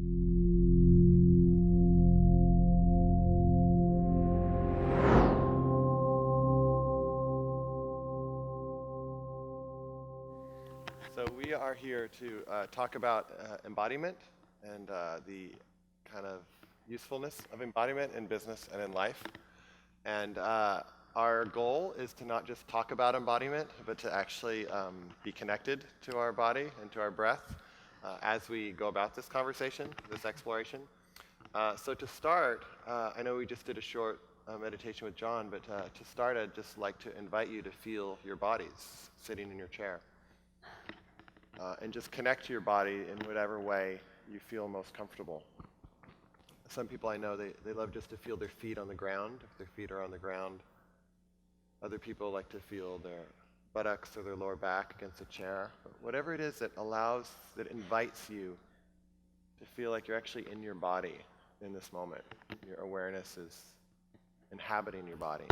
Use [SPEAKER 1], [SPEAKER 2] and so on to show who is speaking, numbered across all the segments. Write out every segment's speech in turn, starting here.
[SPEAKER 1] So we are here to talk about embodiment and the kind of usefulness of embodiment in business and in life. And our goal is to not just talk about embodiment, but to actually be connected to our body and to our breath as we go about this conversation, this exploration. So to start, I know we just did a short meditation with John, but to start, I'd just like to invite you to feel your bodies sitting in your chair. And just connect to your body in whatever way you feel most comfortable. Some people I know, they love just to feel their feet on the ground, if their feet are on the ground. Other people like to feel their buttocks or their lower back against a chair. But whatever it is that invites you to feel like you're actually in your body in this moment. Your awareness is inhabiting your body.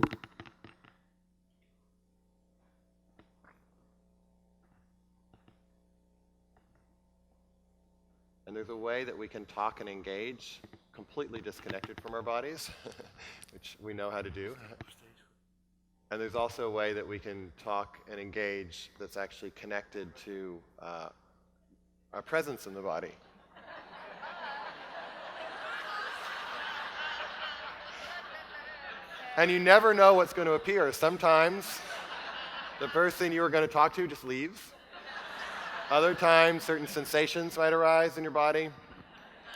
[SPEAKER 1] And there's a way that we can talk and engage completely disconnected from our bodies, which we know how to do. And there's also a way that we can talk and engage that's actually connected to our presence in the body. And you never know what's going to appear. Sometimes the person you were going to talk to just leaves. Other times, certain sensations might arise in your body,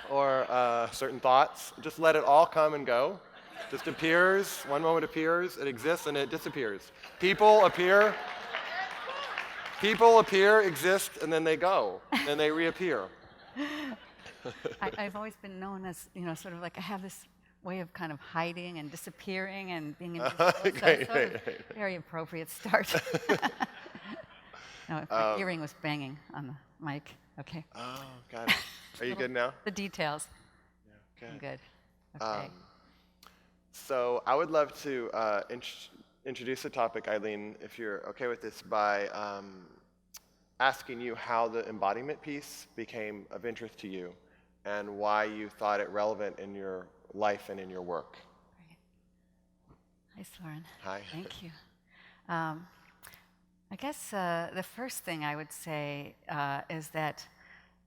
[SPEAKER 1] or certain thoughts. Just let it all come and go. Just appears, one moment appears, it exists, and it disappears. People appear, exist, and then they go, and they reappear.
[SPEAKER 2] I've always been known as, sort of like I have this way of kind of hiding and disappearing and being invisible.
[SPEAKER 1] Great.
[SPEAKER 2] Very appropriate start. No, my earring was banging on the mic. Okay.
[SPEAKER 1] Oh, got it. Are you good now?
[SPEAKER 2] The details.
[SPEAKER 1] Yeah,
[SPEAKER 2] I'm good. Okay.
[SPEAKER 1] So I would love to introduce the topic, Eileen, if you're okay with this, by asking you how the embodiment piece became of interest to you and why you thought it relevant in your life and in your work.
[SPEAKER 2] Hi, Soren.
[SPEAKER 1] Hi.
[SPEAKER 2] Thank you. I guess the first thing I would say is that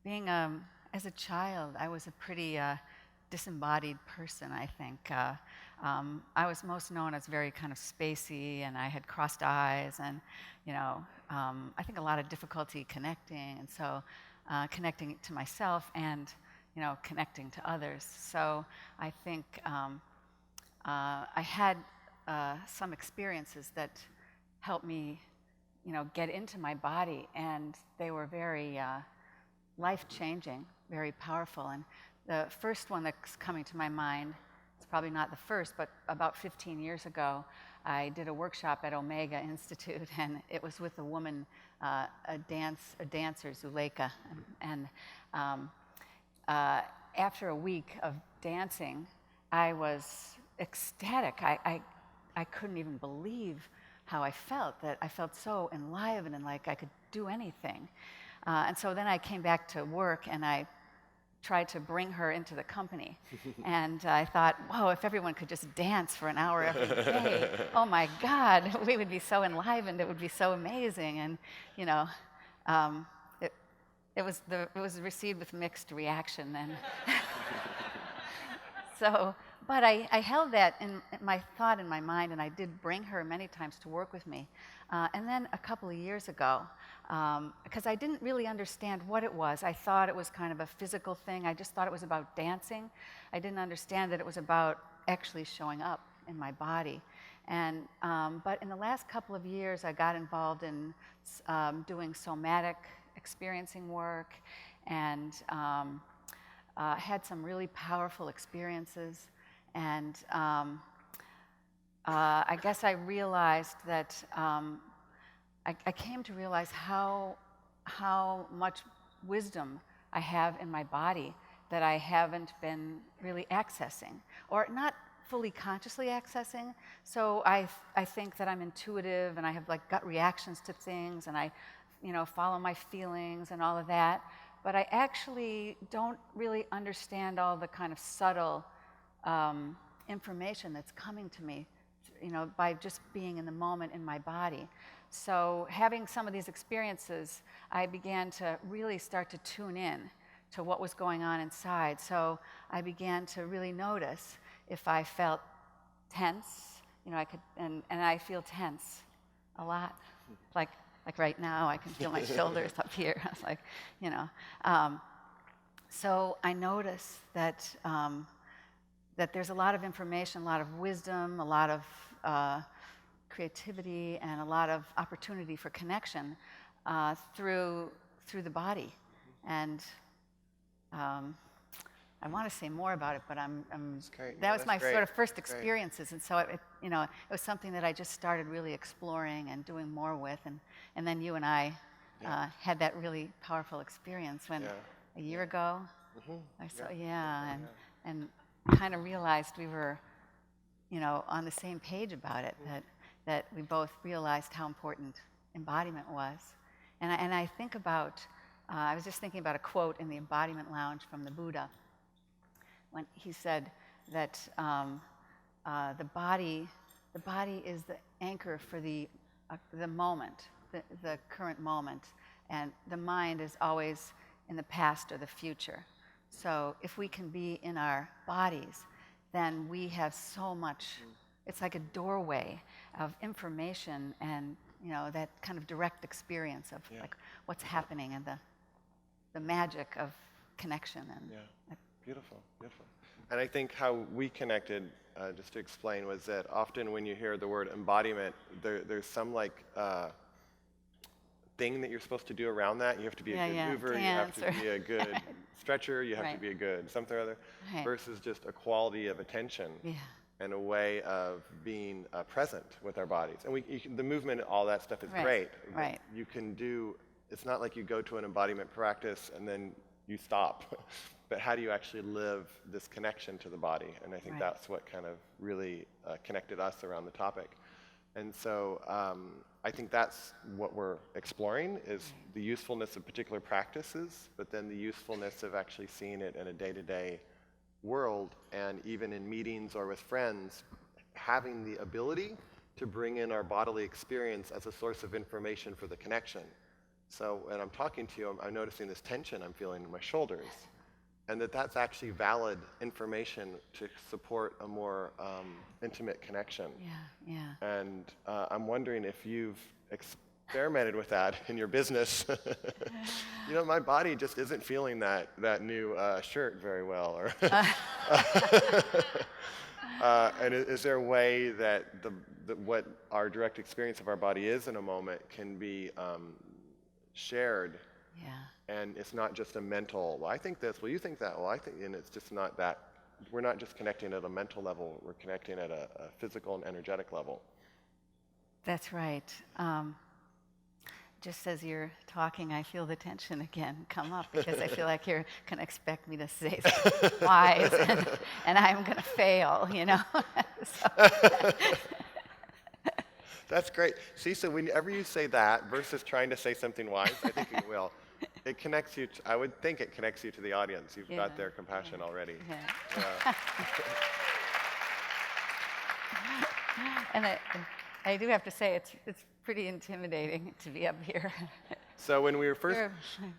[SPEAKER 2] being, as a child, I was a pretty disembodied person, I think. I was most known as very kind of spacey, and I had crossed eyes, and, I think a lot of difficulty connecting, and so connecting to myself and, connecting to others. So I think I had some experiences that helped me get into my body, and they were very life-changing, very powerful. And the first one that's coming to my mind, it's probably not the first, but about 15 years ago, I did a workshop at Omega Institute, and it was with a woman, a dancer, Zuleika. And after a week of dancing, I was ecstatic. I couldn't even believe how I felt, that I felt so enlivened and like I could do anything. And so then I came back to work and I tried to bring her into the company. And I thought, whoa, if everyone could just dance for an hour every day, oh my God, we would be so enlivened, it would be so amazing. And, it was received with mixed reaction. And so, but I held that in my thought in my mind, and I did bring her many times to work with me. And then a couple of years ago, because I didn't really understand what it was. I thought it was kind of a physical thing. I just thought it was about dancing. I didn't understand that it was about actually showing up in my body. And but in the last couple of years, I got involved in doing somatic experiencing work, and had some really powerful experiences. And I guess I realized that I came to realize how much wisdom I have in my body that I haven't been really accessing, or not fully consciously accessing. So I think that I'm intuitive, and I have like gut reactions to things, and I follow my feelings and all of that. but I actually don't really understand all the kind of subtle information that's coming to me, by just being in the moment in my body. So having some of these experiences, I began to really start to tune in to what was going on inside. So I began to really notice if I felt tense, I could, and I feel tense a lot. Like right now, I can feel my shoulders up here. It's like, so I notice that that there's a lot of information, a lot of wisdom, a lot of creativity, and a lot of opportunity for connection through the body. And I want to say more about it, but that was my sort of first experiences, and so it was something that I just started really exploring and doing more with, and then you and I had that really powerful experience when a year ago I saw and kind of realized we were on the same page about it, that we both realized how important embodiment was, and I think about I was just thinking about a quote in the Embodiment Lounge from the Buddha, when he said that the body is the anchor for the moment, the current moment, and the mind is always in the past or the future. So if we can be in our bodies, then we have so much. It's like a doorway of information and that kind of direct experience of like what's happening and the magic of connection and.
[SPEAKER 1] Beautiful, beautiful. And I think how we connected, just to explain, was that often when you hear the word embodiment, there's some thing that you're supposed to do around that. You have to be a good mover, you have to be a good stretcher, you have to be a good something or other, versus just a quality of attention and a way of being present with our bodies. And the movement, all that stuff is great.
[SPEAKER 2] Right.
[SPEAKER 1] You can do, it's not like you go to an embodiment practice and then you stop. But how do you actually live this connection to the body? And I think that's what kind of really connected us around the topic. And so I think that's what we're exploring, is the usefulness of particular practices, but then the usefulness of actually seeing it in a day-to-day world, and even in meetings or with friends, having the ability to bring in our bodily experience as a source of information for the connection. So when I'm talking to you, I'm noticing this tension I'm feeling in my shoulders. And that's actually valid information to support a more intimate connection. And I'm wondering if you've experimented with that in your business. My body just isn't feeling that new shirt very well. Or and is there a way that what our direct experience of our body is in a moment can be shared? And it's not just a mental, well, I think this, well, you think that, well, I think, and it's just not that, we're not just connecting at a mental level, we're connecting at a physical and energetic level.
[SPEAKER 2] That's right. Just as you're talking, I feel the tension again come up, because I feel like you're going to expect me to say something wise, and I'm going to fail, So.
[SPEAKER 1] That's great. See, so whenever you say that versus trying to say something wise, I think you will. It connects you, I would think it connects you to the audience. You've got their compassion already.
[SPEAKER 2] And I do have to say, it's pretty intimidating to be up here.
[SPEAKER 1] So when we were first,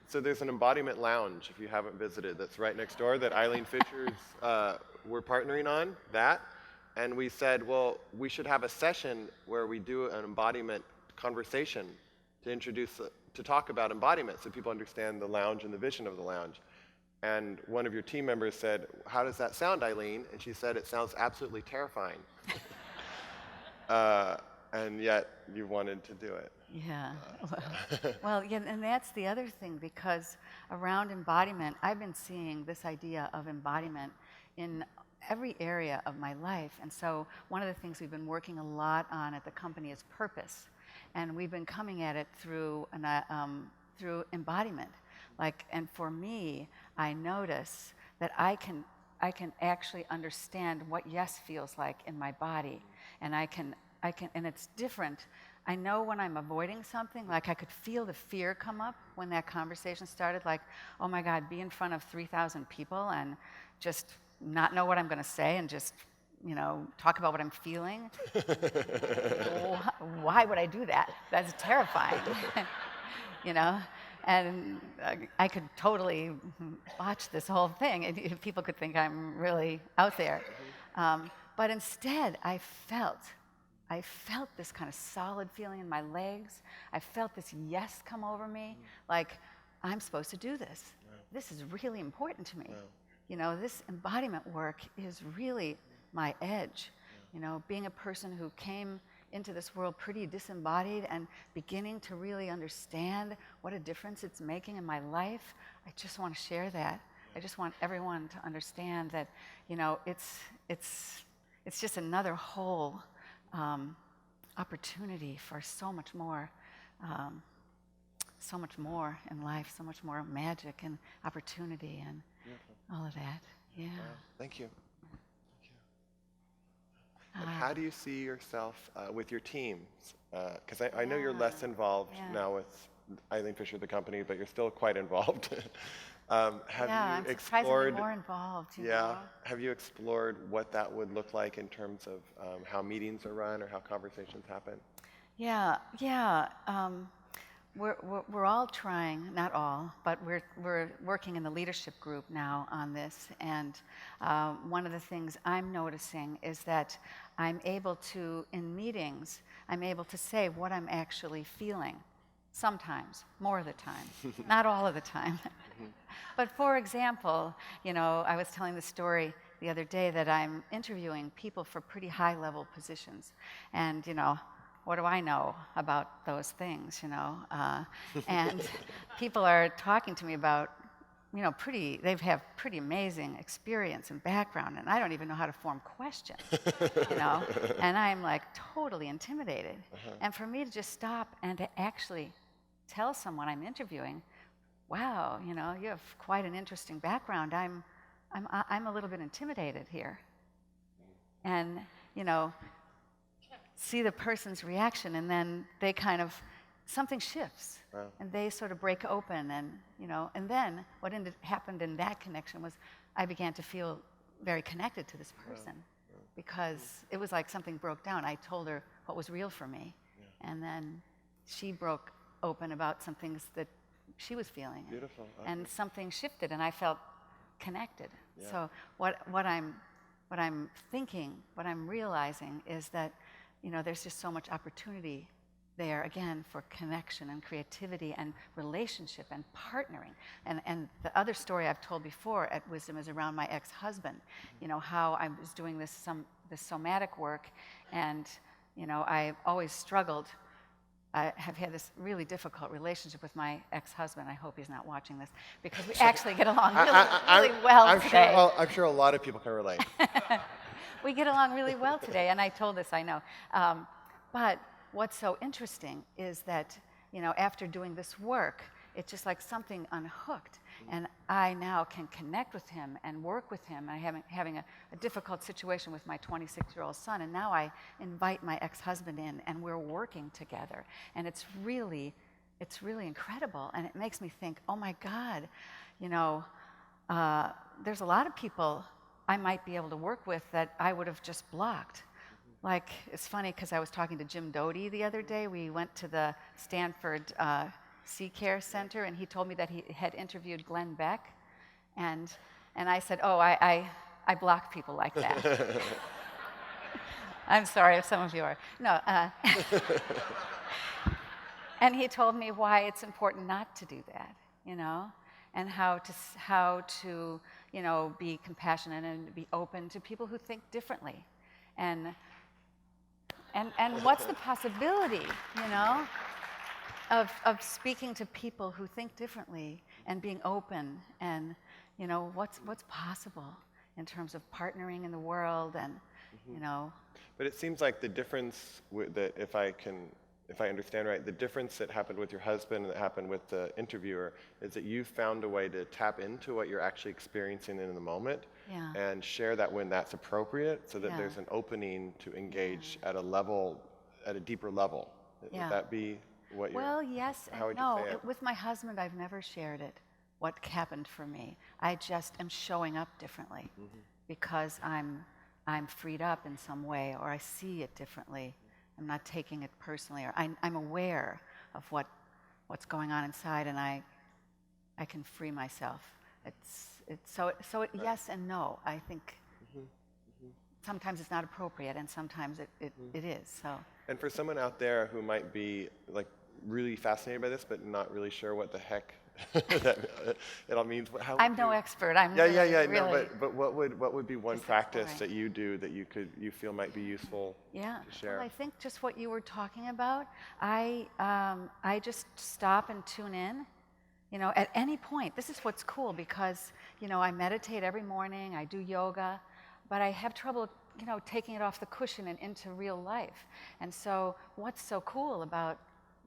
[SPEAKER 1] so there's an embodiment lounge, if you haven't visited, that's right next door, that Eileen Fisher's, we're partnering on that. And we said, well, we should have a session where we do an embodiment conversation to talk about embodiment so people understand the lounge and the vision of the lounge. And one of your team members said, how does that sound, Eileen? And she said, it sounds absolutely terrifying. And yet you wanted to do it.
[SPEAKER 2] And that's the other thing, because around embodiment, I've been seeing this idea of embodiment in every area of my life. And so one of the things we've been working a lot on at the company is purpose. And we've been coming at it through embodiment. And for me, I notice that I can actually understand what yes feels like in my body. And and it's different I know when I'm avoiding something, like I could feel the fear come up when that conversation started, like, oh my God, be in front of 3,000 people and just not know what I'm going to say and just, talk about what I'm feeling. Why would I do that? That's terrifying, you know? And I could totally watch this whole thing, and people could think I'm really out there. But instead, I felt this kind of solid feeling in my legs. I felt this yes come over me, like, I'm supposed to do this. This is really important to me. This embodiment work is really my edge. Being a person who came into this world pretty disembodied and beginning to really understand what a difference it's making in my life, I just want to share that. I just want everyone to understand that, it's just another whole opportunity for so much more in life, so much more magic and opportunity and all of that. Yeah.
[SPEAKER 1] Wow. Thank you. And how do you see yourself with your teams? Because I know you're less involved now with Eileen Fisher, the company, but you're still quite involved. Have
[SPEAKER 2] I'm
[SPEAKER 1] you
[SPEAKER 2] surprisingly
[SPEAKER 1] explored?
[SPEAKER 2] more involved. You know?
[SPEAKER 1] Have you explored what that would look like in terms of how meetings are run or how conversations happen?
[SPEAKER 2] Yeah. We're all trying, not all, but we're working in the leadership group now on this. And one of the things I'm noticing is that I'm able to, in meetings, I'm able to say what I'm actually feeling. Sometimes, more of the time, not all of the time. But for example, I was telling the story the other day that I'm interviewing people for pretty high-level positions. And, what do I know about those things, And people are talking to me about, they have pretty amazing experience and background, and I don't even know how to form questions, And I'm like totally intimidated. And for me to just stop and to actually tell someone I'm interviewing, wow, you have quite an interesting background. I'm a little bit intimidated here. And, see the person's reaction, and then they kind of, something shifts.
[SPEAKER 1] Wow.
[SPEAKER 2] And they sort of break open, and, and then what happened in that connection was I began to feel very connected to this person because it was like something broke down. I told her what was real for me, and then she broke open about some things that she was feeling.
[SPEAKER 1] Beautiful.
[SPEAKER 2] And something shifted, and I felt connected. So what I'm thinking, what I'm realizing is that, there's just so much opportunity there, again, for connection and creativity and relationship and partnering. And the other story I've told before at Wisdom is around my ex-husband, how I was doing this somatic work, and, I always struggled. I have had this really difficult relationship with my ex-husband. I hope he's not watching this, because we actually get along really well today.
[SPEAKER 1] I'm sure a lot of people can relate.
[SPEAKER 2] We get along really well today, and I told this, I know. But what's so interesting is that, after doing this work, it's just like something unhooked, and I now can connect with him and work with him. I'm having a difficult situation with my 26-year-old son, and now I invite my ex-husband in, and we're working together. And it's really incredible, and it makes me think, oh my God, there's a lot of people I might be able to work with that I would have just blocked. Like, it's funny because I was talking to Jim Doty the other day. We went to the Stanford Sea Care Center, and he told me that he had interviewed Glenn Beck. And I said, oh, I block people like that. I'm sorry if some of you are. No. And he told me why it's important not to do that, and how to be compassionate and be open to people who think differently. And what's the possibility, of speaking to people who think differently and being open, and, what's possible in terms of partnering in the world, and,
[SPEAKER 1] But it seems like the difference, that if I understand right, the difference that happened with your husband and that happened with the interviewer is that you found a way to tap into what you're actually experiencing in the moment and share that when that's appropriate, so that there's an opening to engage at a deeper level.
[SPEAKER 2] Yeah.
[SPEAKER 1] Would that be what you're...
[SPEAKER 2] Well, yes
[SPEAKER 1] How would
[SPEAKER 2] and
[SPEAKER 1] you
[SPEAKER 2] no.
[SPEAKER 1] say it?
[SPEAKER 2] With my husband, I've never shared it, what happened for me. I just am showing up differently because I'm freed up in some way, or I see it differently. I'm not taking it personally, or I'm aware of what's going on inside, and I can free myself. Yes and no. I think sometimes it's not appropriate, and sometimes it is. So.
[SPEAKER 1] And for someone out there who might be like really fascinated by this, but not really sure what the heck that it all means, how would
[SPEAKER 2] I'm no
[SPEAKER 1] you...
[SPEAKER 2] expert. I'm
[SPEAKER 1] Yeah,
[SPEAKER 2] really.
[SPEAKER 1] no, but what would be one
[SPEAKER 2] Just
[SPEAKER 1] practice
[SPEAKER 2] exploring.
[SPEAKER 1] that you do that you feel might be useful
[SPEAKER 2] Yeah.
[SPEAKER 1] to share?
[SPEAKER 2] Well, I think just what you were talking about. I just stop and tune in. At any point. This is what's cool because I meditate every morning. I do yoga, but I have trouble taking it off the cushion and into real life. And so, what's so cool about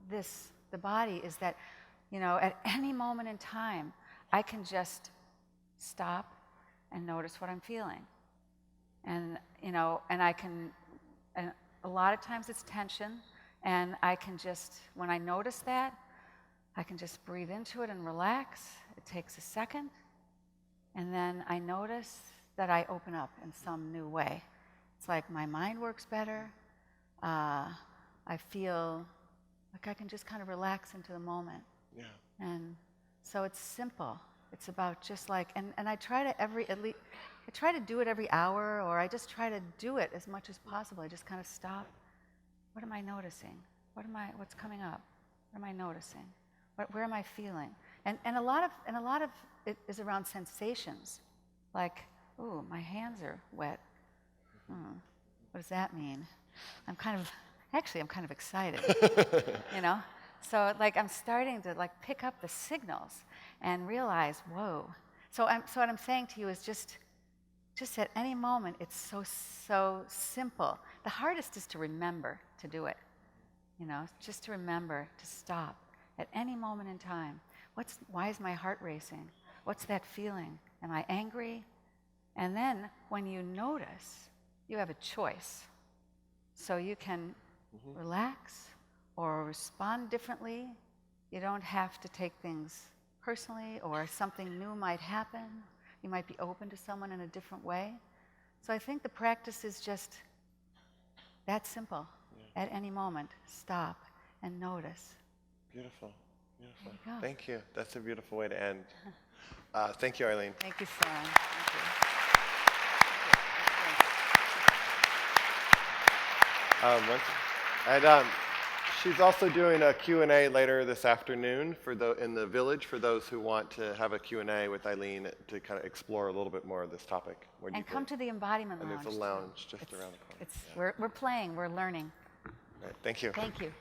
[SPEAKER 2] the body, is that at any moment in time, I can just stop and notice what I'm feeling. And and a lot of times it's tension, and I can just, when I notice that, I can just breathe into it and relax. It takes a second, and then I notice that I open up in some new way. It's like my mind works better. I feel like I can just kind of relax into the moment.
[SPEAKER 1] Yeah.
[SPEAKER 2] And so it's simple. It's about just like, and I try to I try to do it every hour, or I just try to do it as much as possible. I just kind of stop. What am I noticing? What's coming up? What am I noticing? Where am I feeling? And a lot of it is around sensations, like, ooh, my hands are wet. What does that mean? I'm kind of excited, So like I'm starting to like pick up the signals and realize, whoa. So what I'm saying to you is just at any moment, it's so simple. The hardest is to remember to do it, just to remember to stop at any moment in time. Why is my heart racing? What's that feeling? Am I angry? And then when you notice, you have a choice. So you can relax or respond differently. You don't have to take things personally, or something new might happen. You might be open to someone in a different way. So I think the practice is just that simple. At any moment, stop and notice.
[SPEAKER 1] Beautiful, beautiful.
[SPEAKER 2] There you go.
[SPEAKER 1] Thank you. That's a beautiful way to end. Thank you, Eileen.
[SPEAKER 2] Thank you, Soren. Thank you.
[SPEAKER 1] She's also doing a Q&A later this afternoon in the village for those who want to have a Q&A with Eileen to kind of explore a little bit more of this topic.
[SPEAKER 2] And come to the Embodiment Lounge.
[SPEAKER 1] And there's a lounge just around the corner.
[SPEAKER 2] We're playing, we're learning.
[SPEAKER 1] All right, thank you.
[SPEAKER 2] Thank you.